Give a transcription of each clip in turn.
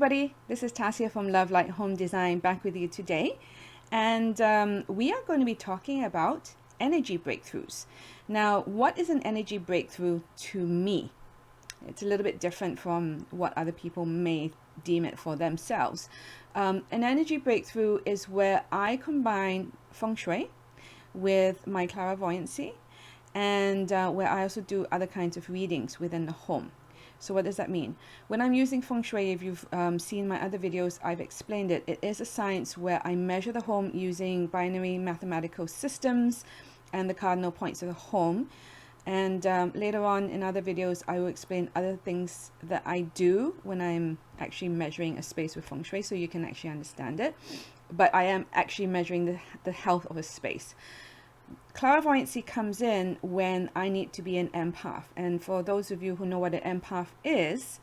everybody, this is Tasia from Love Light Home Design back with you today, and we are going to be talking about energy breakthroughs. Now, what is an energy breakthrough to me? It's a little bit different from what other people may deem it for themselves. An energy breakthrough is where I combine feng shui with my clairvoyancy, and where I also do other kinds of readings within the home. So what does that mean? When I'm using feng shui, if you've seen my other videos, I've explained it. It is a science where I measure the home using binary mathematical systems and the cardinal points of the home. And later on in other videos, I will explain other things that I do when I'm actually measuring a space with feng shui, so you can actually understand it. But I am actually measuring the health of a space. Clairvoyancy comes in when I need to be an empath. And for those of you who know what an empath is,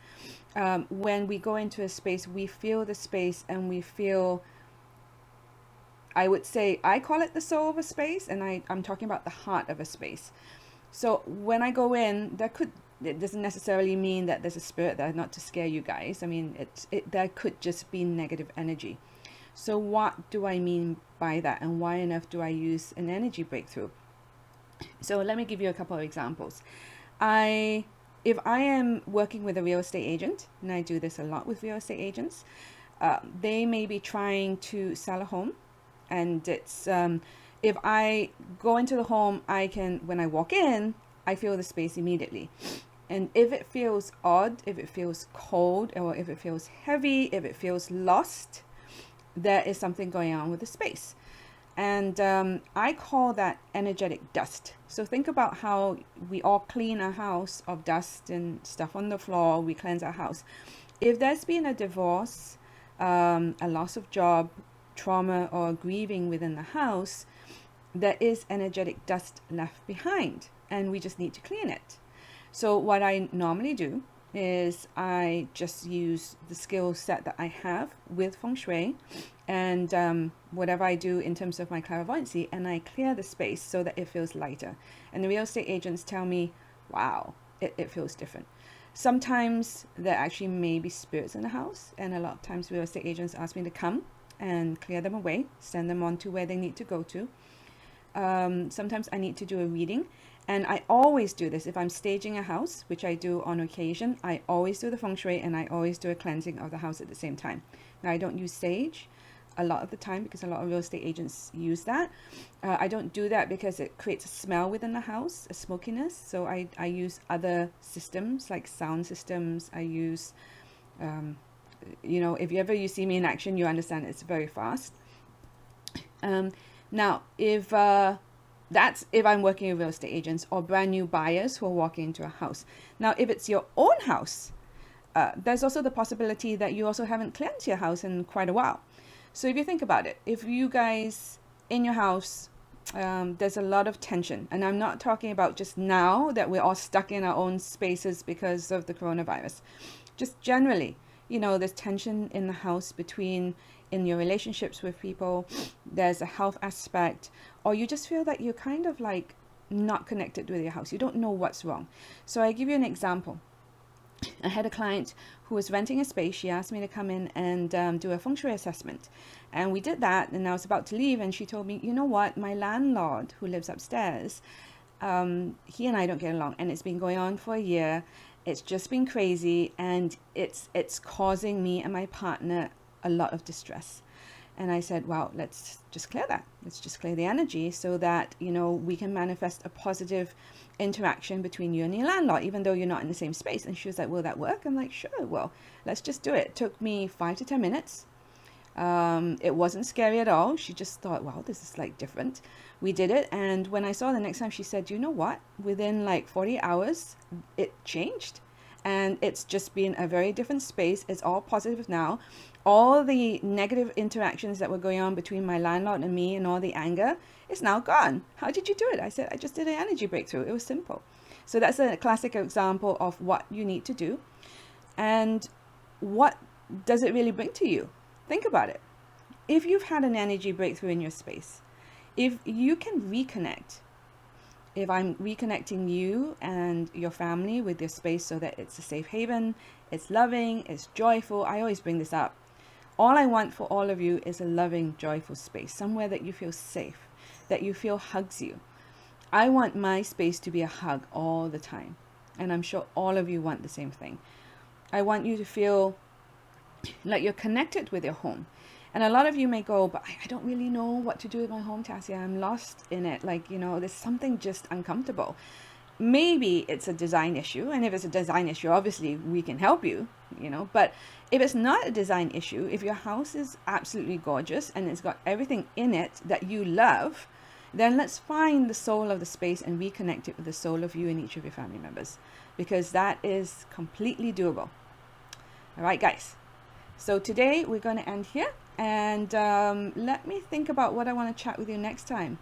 when we go into a space, we feel the space and we feel, I would say, I call it the soul of a space, and I'm talking about the heart of a space. So when I go in, it doesn't necessarily mean that there's a spirit there, not to scare you guys. I mean, there could just be negative energy. So what do I mean by that, and why on earth do I use an energy breakthrough? So let me give you a couple of examples. If I am working with a real estate agent, and I do this a lot with real estate agents, they may be trying to sell a home, and it's if I go into the home, when I walk in, I feel the space immediately. And if it feels odd, if it feels cold, or if it feels heavy, if it feels lost, there is something going on with the space. And I call that energetic dust. So think about how we all clean our house of dust and stuff on the floor. We cleanse our house. If there's been a divorce, a loss of job, trauma, or grieving within the house, there is energetic dust left behind, and we just need to clean it. So what I normally do is I just use the skill set that I have with feng shui and whatever I do in terms of my clairvoyancy, and I clear the space so that it feels lighter. And the real estate agents tell me, wow, it feels different. Sometimes there actually may be spirits in the house, and a lot of times real estate agents ask me to come and clear them away, send them on to where they need to go to. Sometimes I need to do a reading. And I always do this. If I'm staging a house, which I do on occasion, I always do the feng shui and I always do a cleansing of the house at the same time. Now, I don't use sage a lot of the time because a lot of real estate agents use that. I don't do that because it creates a smell within the house, a smokiness. So I use other systems like sound systems. I use, if you see me in action, you understand it's very fast. Now, that's if I'm working with real estate agents or brand new buyers who are walking into a house. Now, if it's your own house, there's also the possibility that you also haven't cleansed your house in quite a while. So if you think about it, if you guys in your house, there's a lot of tension. And I'm not talking about just now that we're all stuck in our own spaces because of the coronavirus. Just generally, there's tension in the house in your relationships with people. There's a health aspect, or you just feel that you're kind of like not connected with your house. You don't know what's wrong. So I give you an example. I had a client who was renting a space. She asked me to come in and do a feng shui assessment. And we did that, and I was about to leave, and she told me, you know what, my landlord who lives upstairs, he and I don't get along, and it's been going on for a year. It's just been crazy, and it's causing me and my partner a lot of distress. And I said, well, let's just clear that. Let's just clear the energy so that, we can manifest a positive interaction between you and your landlord, even though you're not in the same space. And she was like, will that work? I'm like, sure, well, let's just do it. It took me 5 to 10 minutes. It wasn't scary at all. She just thought, wow, this is like different. We did it. And when I saw her the next time, she said, you know what? Within like 40 hours, it changed. And it's just been a very different space. It's all positive now. All the negative interactions that were going on between my landlord and me and all the anger is now gone. How did you do it? I said, I just did an energy breakthrough. It was simple. So that's a classic example of what you need to do. And what does it really bring to you? Think about it. If you've had an energy breakthrough in your space, if you can reconnect, if I'm reconnecting you and your family with your space so that it's a safe haven, it's loving, it's joyful. I always bring this up. All I want for all of you is a loving, joyful space, somewhere that you feel safe, that you feel hugs you. I want my space to be a hug all the time. And I'm sure all of you want the same thing. I want you to feel like you're connected with your home. And a lot of you may go, but I don't really know what to do with my home, Tassia. I'm lost in it. Like, there's something just uncomfortable. Maybe it's a design issue. And if it's a design issue, obviously we can help you, But if it's not a design issue, if your house is absolutely gorgeous and it's got everything in it that you love, then let's find the soul of the space and reconnect it with the soul of you and each of your family members, because that is completely doable. All right, guys. So today we're going to end here, and let me think about what I want to chat with you next time.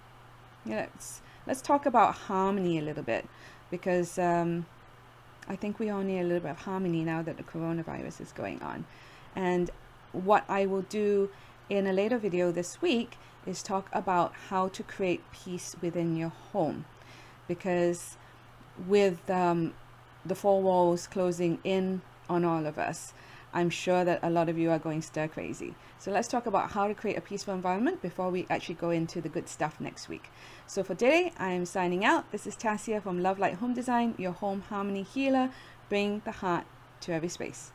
Let's talk about harmony a little bit, because I think we all need a little bit of harmony now that the coronavirus is going on. And what I will do in a later video this week is talk about how to create peace within your home, because with the four walls closing in on all of us, I'm sure that a lot of you are going stir crazy. So let's talk about how to create a peaceful environment before we actually go into the good stuff next week. So for today, I'm signing out. This is Tassia from Love Light Home Design, your home harmony healer. Bring the heart to every space.